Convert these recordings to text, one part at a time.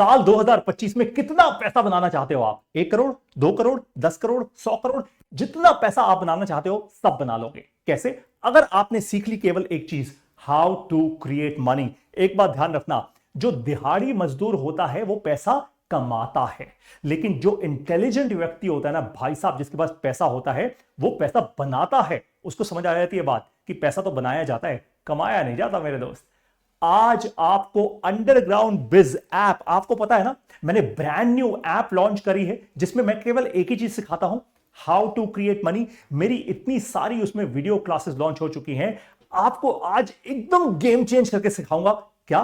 साल 2025 में कितना पैसा बनाना चाहते हो आप? 1 करोड़, 2 करोड़, 10 करोड़, 100 करोड़, जितना पैसा आप बनाना चाहते हो सब बना लोगे। कैसे? अगर आपने सीख ली केवल एक चीज, हाउ टू क्रिएट मनी। एक बात ध्यान रखना, जो दिहाड़ी मजदूर होता है वो पैसा कमाता है, लेकिन जो इंटेलिजेंट व्यक्ति होता है ना भाई साहब, जिसके पास पैसा होता है वो पैसा बनाता है। उसको समझ आ जाती है बात कि पैसा तो बनाया जाता है, कमाया नहीं जाता मेरे दोस्त। आज आपको अंडरग्राउंड बिज ऐप, आपको पता है ना, मैंने ब्रांड न्यू ऐप लॉन्च करी है जिसमें मैं केवल एक ही चीज सिखाता हूं, हाउ टू क्रिएट मनी। मेरी इतनी सारी उसमें वीडियो क्लासेस लॉन्च हो चुकी हैं, आपको आज एकदम गेम चेंज करके सिखाऊंगा। क्या?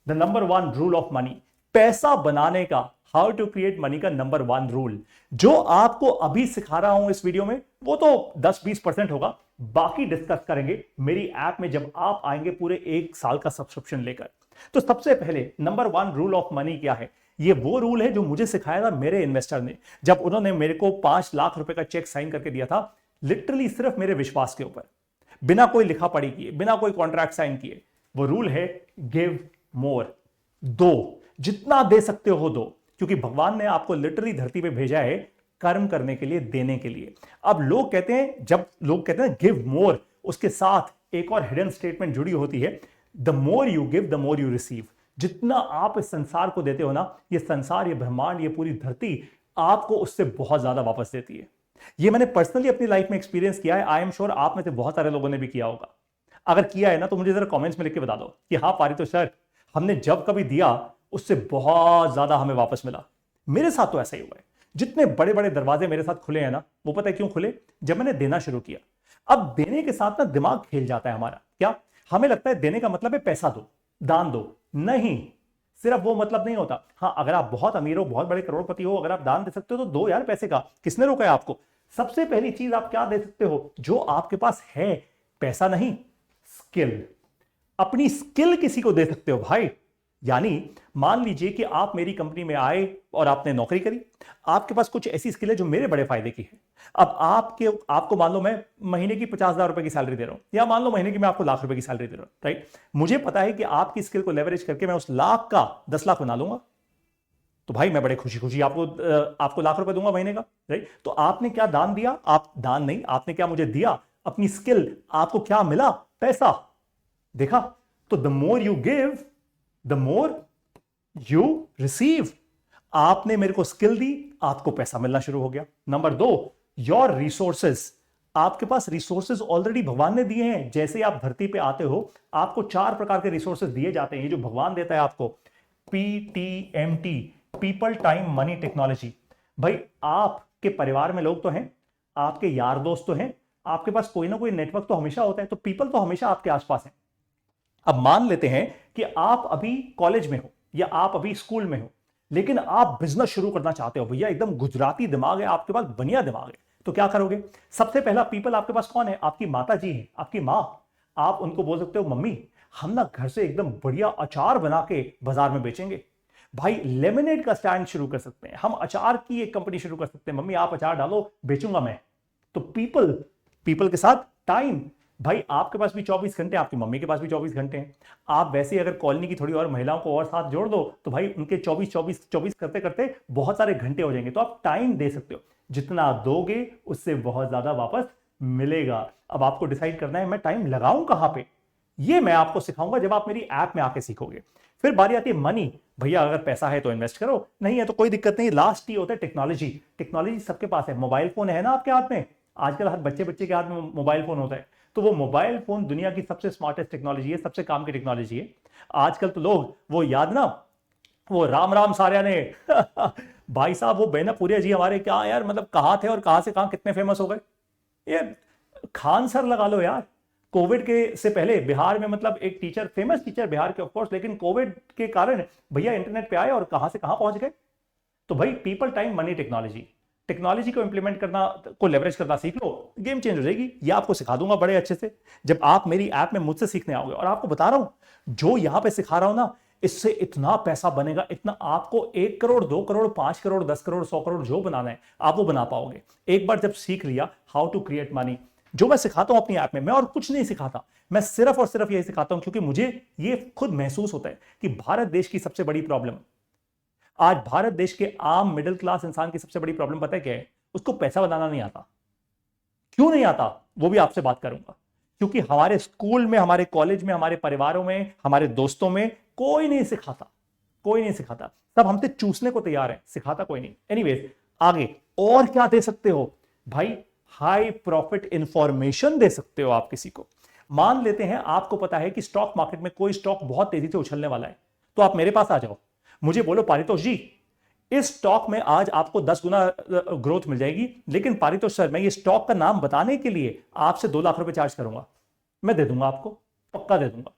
The number one rule of money, पैसा बनाने का, हाउ टू क्रिएट मनी का नंबर वन रूल। जो आपको अभी सिखा रहा हूं इस वीडियो में वो तो 10-20% होगा, बाकी डिस्कस करेंगे मेरी ऐप में जब आप आएंगे पूरे 1 साल का सब्सक्रिप्शन लेकर। तो सबसे पहले number one rule of money क्या है? ये वो रूल है जो मुझे सिखाया था मेरे इन्वेस्टर ने, जब उन्होंने मेरे को 5 लाख रुपए का चेक साइन करके दिया था, लिटरली सिर्फ मेरे विश्वास के ऊपर, बिना कोई लिखा पढ़ी किए, बिना कोई कॉन्ट्रैक्ट साइन किए। वो रूल है गिव मोर, दो, जितना दे सकते हो दो, क्योंकि भगवान ने आपको लिटरली धरती पे भेजा है कर्म करने के लिए, देने के लिए। अब लोग कहते हैं, जब लोग कहते हैं गिव मोर, उसके साथ एक और हिडन स्टेटमेंट जुड़ी होती है, the more you give the more you receive. जितना आप इस संसार को देते हो ना, ये संसार, ये ब्रह्मांड, ये पूरी धरती आपको उससे बहुत ज्यादा वापस देती है। ये मैंने पर्सनली अपनी लाइफ में एक्सपीरियंस किया है। आई एम श्योर आप में से बहुत सारे लोगों ने भी किया होगा। अगर किया है ना तो मुझे जरा कमेंट्स में लिख के बता दो कि हाँ पारितोष सर, हमने जब कभी दिया उससे बहुत ज्यादा हमें वापस मिला। मेरे साथ तो ऐसा ही हुआ है। जितने बड़े बड़े दरवाजे मेरे साथ खुले हैं ना, वो पता है क्यों खुले? जब मैंने देना शुरू किया। अब देने के साथ ना दिमाग खेल जाता है हमारा। क्या? हमें लगता है देने का मतलब है पैसा दो, दान दो। नहीं, सिर्फ वो मतलब नहीं होता। हाँ, अगर आप बहुत अमीर हो, बहुत बड़े करोड़पति हो, अगर आप दान दे सकते हो तो दो यार, पैसे का किसने रोका है आपको? सबसे पहली चीज आप क्या दे सकते हो? जो आपके पास है, पैसा नहीं, स्किल। अपनी स्किल किसी को दे सकते हो भाई। यानी मान लीजिए कि आप मेरी कंपनी में आए और आपने नौकरी करी, आपके पास कुछ ऐसी स्किल है जो मेरे बड़े फायदे की है। अब आपको मान लो मैं महीने की 50,000 रुपए की सैलरी दे रहा हूं, या मान लो महीने की मैं आपको लाख रुपए की सैलरी दे रहा हूं, राइट? मुझे पता है कि आपकी स्किल को लेवरेज करके मैं उस लाख का 10 लाख बना लूंगा। तो भाई मैं बड़े खुशी खुशी आपको लाख रुपए दूंगा महीने का, राइट? तो आपने क्या दान दिया? आप दान नहीं, आपने क्या मुझे दिया? अपनी स्किल। आपको क्या मिला? पैसा। देखा? तो the more you give the more you receive. आपने मेरे को स्किल दी, आपको पैसा मिलना शुरू हो गया। नंबर दो, योर रिसोर्सेस। आपके पास रिसोर्सेस ऑलरेडी भगवान ने दिए हैं। जैसे आप धरती पे आते हो, आपको 4 प्रकार के रिसोर्सेस दिए जाते हैं जो भगवान देता है आपको। PTMT, people, time, money, technology. भाई आपके परिवार में लोग तो हैं, आपके यार दोस्त तो हैं, आपके पास कोई ना कोई नेटवर्क तो हमेशा होता है, तो पीपल तो हमेशा आपके आसपास है। अब मान लेते हैं कि आप अभी कॉलेज में हो या आप अभी स्कूल में हो, लेकिन आप बिजनेस शुरू करना चाहते हो। भैया एकदम गुजराती दिमाग है आपके पास, बढ़िया दिमाग है। तो क्या करोगे? सबसे पहला पीपल आपके पास कौन है? आपकी माता जी है, आपकी माँ। आप उनको बोल सकते हो, मम्मी हम ना घर से एकदम बढ़िया अचार बना के बाजार में बेचेंगे। भाई लेमनेड का स्टैंड शुरू कर सकते हैं हम, अचार की एक कंपनी शुरू कर सकते हैं। मम्मी आप अचार डालो, बेचूंगा मैं। तो पीपल, पीपल के साथ टाइम। भाई आपके पास भी 24 घंटे, आपकी मम्मी के पास भी 24 घंटे हैं। आप वैसे अगर कॉलोनी की थोड़ी और महिलाओं को और साथ जोड़ दो तो भाई उनके 24 करते करते बहुत सारे घंटे हो जाएंगे। तो आप टाइम दे सकते हो, जितना दोगे उससे बहुत ज्यादा वापस मिलेगा। अब आपको डिसाइड करना है मैं टाइम लगाऊं कहां पे। ये मैं आपको सिखाऊंगा जब आप मेरी ऐप में आके सीखोगे। फिर बारी आती है मनी। भैया अगर पैसा है तो इन्वेस्ट करो, नहीं है तो कोई दिक्कत नहीं। लास्ट ही होता है टेक्नोलॉजी। टेक्नोलॉजी सबके पास है। मोबाइल फोन है ना आपके हाथ में, आजकल हर बच्चे बच्चे के हाथ में मोबाइल फोन होता है। तो वो मोबाइल फोन दुनिया की सबसे स्मार्टेस्ट टेक्नोलॉजी है, सबसे काम की टेक्नोलॉजी है। आजकल तो लोग वो याद ना, वो राम राम सारिया ने भाई साहब वो बेनापुरिया जी हमारे, क्या यार मतलब कहाँ थे और कहां से कहां कितने फेमस हो गए। ये खान सर लगा लो यार। कोविड के से पहले बिहार में मतलब एक टीचर, फेमस टीचर बिहार के ऑफकोर्स, लेकिन कोविड के कारण भैया इंटरनेट पे आए और कहां से कहां पहुंच गए। तो भाई people, time, money, technology. Technology को इंप्लीमेंट करना, को लेवरेज करना सीख लो, गेम चेंज हो जाएगी। ये आपको सिखा दूंगा बड़े अच्छे से जब आप मेरी ऐप में मुझसे सीखने आओगे। और आपको बता रहा हूं, जो यहां पे सिखा रहा हूं ना, इससे इतना पैसा बनेगा, इतना। आपको 1 करोड़, 2 करोड़, 5 करोड़, 10 करोड़, 100 करोड़ जो बनाना है आप वो बना पाओगे एक बार जब सीख लिया हाउ टू क्रिएट मनी। जो मैं सिखाता हूं अपनी ऐप में, मैं और कुछ नहीं सिखाता, मैं सिर्फ और सिर्फ यही सिखाता हूं क्योंकि मुझे ये खुद महसूस होता है कि भारत देश की सबसे बड़ी प्रॉब्लम आज भारत देश के आम मिडिल क्लास इंसान की सबसे बड़ी प्रॉब्लम पता है क्या है? उसको पैसा बनाना नहीं आता। क्यों नहीं आता वो भी आपसे बात करूंगा। क्योंकि हमारे स्कूल में, हमारे कॉलेज में, हमारे परिवारों में, हमारे दोस्तों में कोई नहीं सिखाता, कोई नहीं सिखाता। सब हमसे चूसने को तैयार है, सिखाता कोई नहीं। एनीवेज, आगे और क्या दे सकते हो भाई? हाई प्रॉफिट इंफॉर्मेशन दे सकते हो आप किसी को। मान लेते हैं आपको पता है कि स्टॉक मार्केट में कोई स्टॉक बहुत तेजी से उछलने वाला है, तो आप मेरे पास आ जाओ, मुझे बोलो पारितोष जी इस स्टॉक में आज आपको 10 गुना ग्रोथ मिल जाएगी, लेकिन पारितोष सर मैं ये स्टॉक का नाम बताने के लिए आपसे 2 लाख रुपए चार्ज करूंगा। मैं दे दूंगा आपको, पक्का दे दूंगा।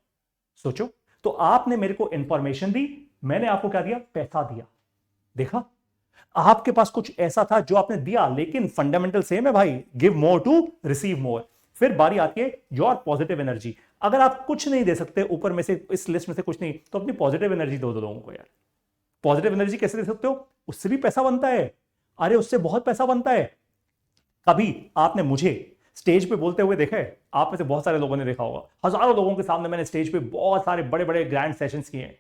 सोचो, तो आपने मेरे को इंफॉर्मेशन दी, मैंने आपको क्या दिया? पैसा दिया। देखा, आपके पास कुछ ऐसा था जो आपने दिया, लेकिन फंडामेंटल सेम है भाई, give more to receive more. फिर बारी आती है योर पॉजिटिव एनर्जी। अगर आप कुछ नहीं दे सकते ऊपर में से, इस लिस्ट में से कुछ नहीं, तो अपनी पॉजिटिव एनर्जी दो लोगों को यार। पॉजिटिव एनर्जी कैसे दे सकते हो? उससे भी पैसा बनता है, अरे उससे बहुत पैसा बनता है। कभी आपने मुझे स्टेज पे बोलते हुए देखा है? आप में से बहुत सारे लोगों ने देखा होगा, हजारों लोगों के सामने मैंने स्टेज पे बहुत सारे बड़े बड़े ग्रैंड सेशंस किए हैं।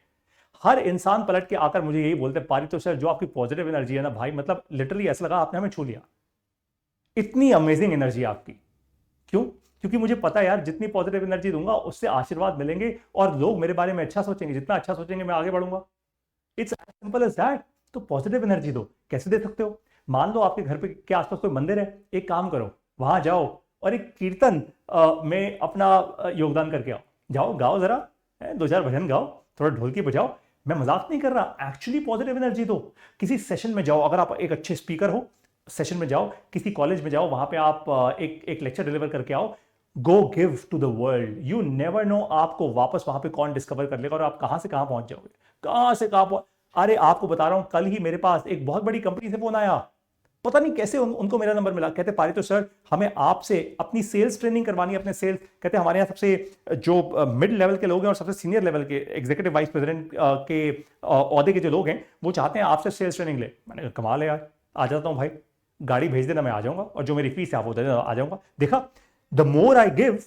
हर इंसान पलट के आकर मुझे यही बोलते, पारितोष सर जो आपकी पॉजिटिव एनर्जी है ना भाई, मतलब लिटरली ऐसा लगा आपने हमें छू लिया। इतनी अमेजिंग एनर्जी आपकी। क्यों? क्योंकि मुझे पता है यार, जितनी पॉजिटिव एनर्जी दूंगा उससे आशीर्वाद मिलेंगे और लोग मेरे बारे में अच्छा सोचेंगे। जितना अच्छा सोचेंगे मैं आगे बढ़ूंगा। It's as simple as that. तो पॉजिटिव एनर्जी दो। कैसे दे सकते हो? मान लो आपके घर पे के आसपास कोई मंदिर है, एक काम करो, वहां जाओ और एक कीर्तन में अपना योगदान करके आओ। जाओ गाओ जरा, 2-4 भजन गाओ, थोड़ा ढोलकी बजाओ। मैं मजाक नहीं कर रहा, एक्चुअली पॉजिटिव एनर्जी दो। किसी सेशन में जाओ, अगर आप एक अच्छे स्पीकर हो, सेशन में जाओ, किसी कॉलेज में जाओ, वहां पे आप एक लेक्चर डिलीवर करके आओ। Go give to the world. You never know आपको वापस वहां पे कौन डिस्कवर कर लेगा और आप कहां से कहां पहुंच जाओगे, कहां से कहां। अरे आपको बता रहा हूं, कल ही मेरे पास एक बहुत बड़ी कंपनी से फोन आया, पता नहीं कैसे उनको मेरा नंबर मिला। कहते पारितोष सर हमें आपसे अपनी सेल्स ट्रेनिंग करवानी है, अपने सेल्स। कहते हमारे यहाँ सबसे जो मिड लेवल के लोग हैं और सबसे सीनियर लेवल के एग्जीक्यूटिव वाइस प्रेसिडेंट के ओहदे के जो लोग हैं, वो चाहते हैं आपसे सेल्स ट्रेनिंग ले। मैंने कहा कमाल है यार, आ जाता हूँ भाई, गाड़ी भेज देना, मैं आ जाऊंगा, और जो मेरी फीस है आप वो दे देना, आ जाऊंगा। देखा, the more I give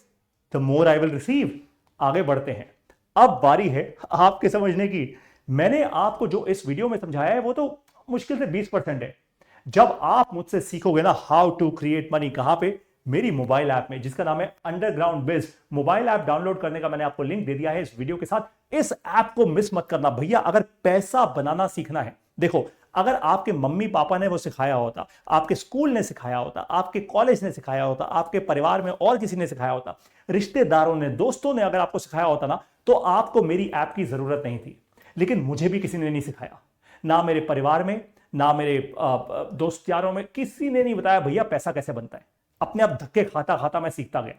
the more I will receive. आगे बढ़ते हैं, अब बारी है आपके समझने की। मैंने आपको जो इस वीडियो में समझाया है वो तो मुश्किल से 20% है। जब आप मुझसे सीखोगे ना हाउ टू क्रिएट मनी, कहां पे? मेरी मोबाइल ऐप में, जिसका नाम है अंडरग्राउंड बिज। मोबाइल ऐप डाउनलोड करने का मैंने आपको लिंक दे दिया है इस वीडियो के साथ। इस ऐप को मिस मत करना भैया। अगर पैसा बनाना सीखना है, देखो, अगर आपके मम्मी पापा ने वो सिखाया होता, आपके स्कूल ने सिखाया होता, आपके कॉलेज ने सिखाया होता, आपके परिवार में और किसी ने सिखाया होता, रिश्तेदारों ने, दोस्तों ने अगर आपको सिखाया होता ना, तो आपको मेरी ऐप की जरूरत नहीं थी। लेकिन मुझे भी किसी ने नहीं सिखाया, ना मेरे परिवार में, ना मेरे दोस्त यारों में, किसी ने नहीं बताया भैया पैसा कैसे बनता है। अपने आप धक्के खाता खाता मैं सीखता गया,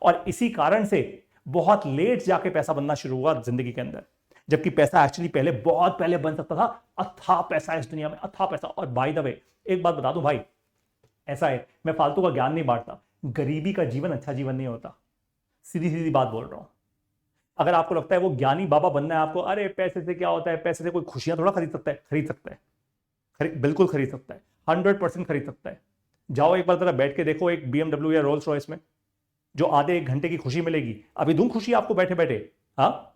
और इसी कारण से बहुत लेट जाके पैसा बनना शुरू हुआ जिंदगी के अंदर। जबकि पैसा एक्चुअली पहले, बहुत पहले बन सकता था। अथाह पैसा है इस दुनिया में, अथाह पैसा। और बाय द वे एक बात बता दूं भाई, ऐसा है, मैं फालतू का ज्ञान नहीं बांटता, गरीबी का जीवन अच्छा जीवन नहीं होता। सीधी सीधी बात बोल रहा हूं। अगर आपको लगता है वो ज्ञानी बाबा बनना है आपको, अरे पैसे से क्या होता है, पैसे से कोई खुशियां थोड़ा खरीद सकता है। खरीद सकता है, बिल्कुल खरीद सकता है, 100% खरीद सकता है। जाओ एक बार जरा बैठ के देखो एक BMW या रोल्स रॉयस में, जो आधे 1 घंटे की खुशी मिलेगी। अभी दूं खुशी आपको बैठे बैठे। हाँ,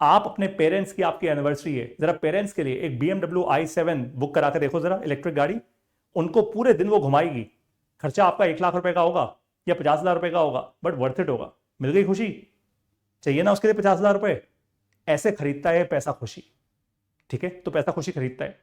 आप अपने पेरेंट्स की, आपकी एनिवर्सरी है, जरा पेरेंट्स के लिए एक BMW i7 बुक करा के देखो जरा, इलेक्ट्रिक गाड़ी। उनको पूरे दिन वो घुमाएगी। खर्चा आपका 1 लाख रुपए का होगा या 50,000 रुपए का होगा, बट वर्थ इट होगा। मिल गई खुशी, चाहिए ना उसके लिए 50,000 रुपए। ऐसे खरीदता है पैसा खुशी। ठीक है, तो पैसा खुशी खरीदता है।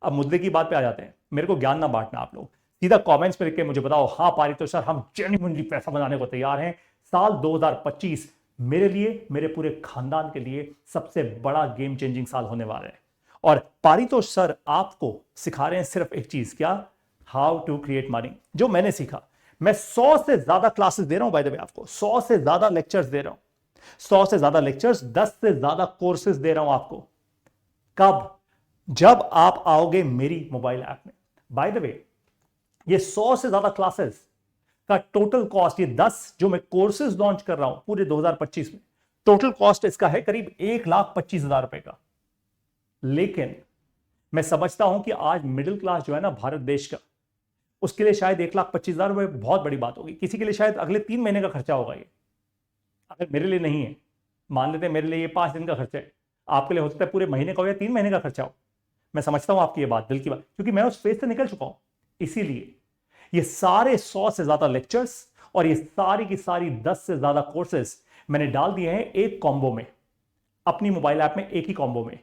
अब मुद्दे की बात पे आ जाते हैं। मेरे को ज्ञान ना बांटना आप लोग, सीधा कमेंट्स में लिख के मुझे बताओ, हाँ पारितोष सर हम जेन्युइनली पैसा बनाने को तैयार हैं। साल 2025 मेरे लिए, मेरे पूरे खानदान के लिए सबसे बड़ा गेम चेंजिंग साल होने वाला है। और पारितोष सर आपको सिखा रहे हैं सिर्फ एक चीज, क्या? How to create money. जो मैंने सीखा, मैं 100 से ज्यादा क्लासेस दे रहा हूं बाय द वे आपको, 100 से ज्यादा लेक्चर्स दे रहा हूं, 100 से ज्यादा लेक्चर्स, 10 से ज्यादा कोर्सेज दे रहा हूं आपको। कब? जब आप आओगे मेरी मोबाइल ऐप में। बाय द वे ये 100 से ज्यादा क्लासेस का टोटल कॉस्ट, ये 10 जो मैं कोर्सेज लॉन्च कर रहा हूं पूरे 2025 में, टोटल कॉस्ट इसका है करीब 1,25,000 रुपए का। लेकिन मैं समझता हूं कि आज मिडिल क्लास जो है ना भारत देश का, उसके लिए शायद 1,25,000 रुपए बहुत बड़ी बात होगी। किसी के लिए शायद अगले 3 महीने का खर्चा होगा ये। अगर मेरे लिए नहीं है, मान लेते हैं मेरे लिए ये 5 दिन का खर्चा है, आपके लिए हो सकता है पूरे महीने का हो या 3 महीने का खर्चा हो। मैं समझता हूं आपकी ये बात, दिल की बात, क्योंकि मैं उस फेज से निकल चुका हूं। इसीलिए ये सारे 100 से ज्यादा लेक्चर्स और ये सारी की सारी 10 से ज्यादा कोर्सेस मैंने डाल दिए हैं एक कॉम्बो में, अपनी मोबाइल ऐप में, एक ही कॉम्बो में।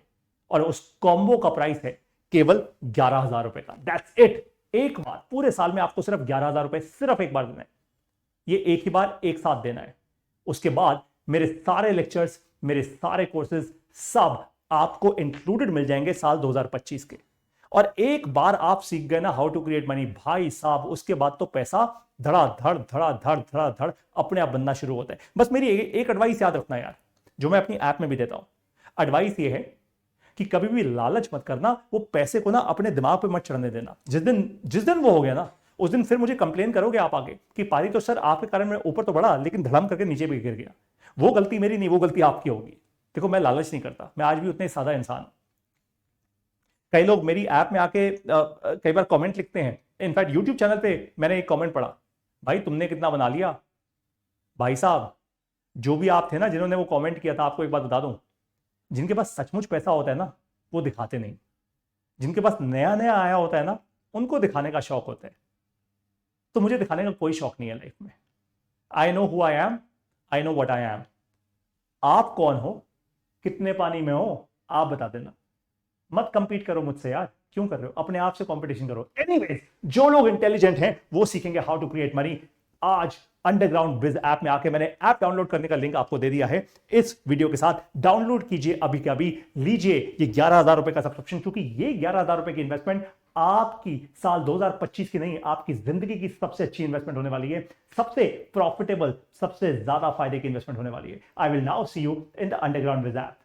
और उस कॉम्बो का प्राइस है केवल 11,000 रुपए का। That's it. एक बार पूरे साल में आपको सिर्फ 11,000 रुपए सिर्फ एक बार देना है। ये एक ही बार एक साथ देना है। उसके बाद मेरे सारे लेक्चर्स, मेरे सारे कोर्सेज सब आपको इंक्लूडेड मिल जाएंगे साल 2025 के। और एक बार आप सीख गए ना हाउ टू क्रिएट मनी, भाई साहब, उसके बाद तो पैसा धड़ाधड़ धड़ाधड़ धड़ाधड़ अपने आप बनना शुरू होता है। बस मेरी एक एडवाइस याद रखना यार, जो मैं अपनी ऐप में भी देता हूं। एडवाइस ये है कि कभी भी लालच मत करना, वो पैसे को ना अपने दिमाग पे मत चढ़ने देना। जिस दिन वो हो गया ना, उस दिन फिर मुझे कंप्लेन करोगे आप आगे कि पारी तो सर आपके कारण मैं ऊपर तो बढ़ा लेकिन धड़म करके नीचे भी गिर गया। वो गलती मेरी नहीं, वो गलती आपकी होगी। देखो मैं लालच नहीं करता, मैं आज भी उतने सादा इंसान हूं। कई लोग मेरी ऐप में आके कई बार कमेंट लिखते हैं। इनफैक्ट यूट्यूब चैनल पे मैंने एक कमेंट पढ़ा, भाई तुमने कितना बना लिया। भाई साहब, जो भी आप थे ना जिन्होंने वो कमेंट किया था, आपको एक बात बता दूं, जिनके पास सचमुच पैसा होता है ना, वो दिखाते नहीं। जिनके पास नया नया आया होता है ना, उनको दिखाने का शौक होता है। तो मुझे दिखाने का कोई शौक नहीं है लाइफ में। I know who I am, I know what I am. आप कौन हो, कितने पानी में हो, आप बता देना। मत कंपीट करो मुझसे यार, क्यों कर रहे हो? अपने आप से कंपटीशन करो। एनीवेज, जो लोग इंटेलिजेंट हैं वो सीखेंगे हाउ टू क्रिएट मनी। आज अंडरग्राउंड बिज ऐप में आके मैंने ऐप डाउनलोड करने का लिंक आपको दे दिया है इस वीडियो के साथ। डाउनलोड कीजिए अभी के अभी, लीजिए ये 11,000 रुपए का सब्सक्रिप्शन, क्योंकि ये 11,000 रुपए की इन्वेस्टमेंट आपकी साल 2025 की नहीं, आपकी जिंदगी की सबसे अच्छी इन्वेस्टमेंट होने वाली है, सबसे प्रॉफिटेबल, सबसे ज्यादा फायदे की इन्वेस्टमेंट होने वाली है। I will now see you in the underground बिज ऐप।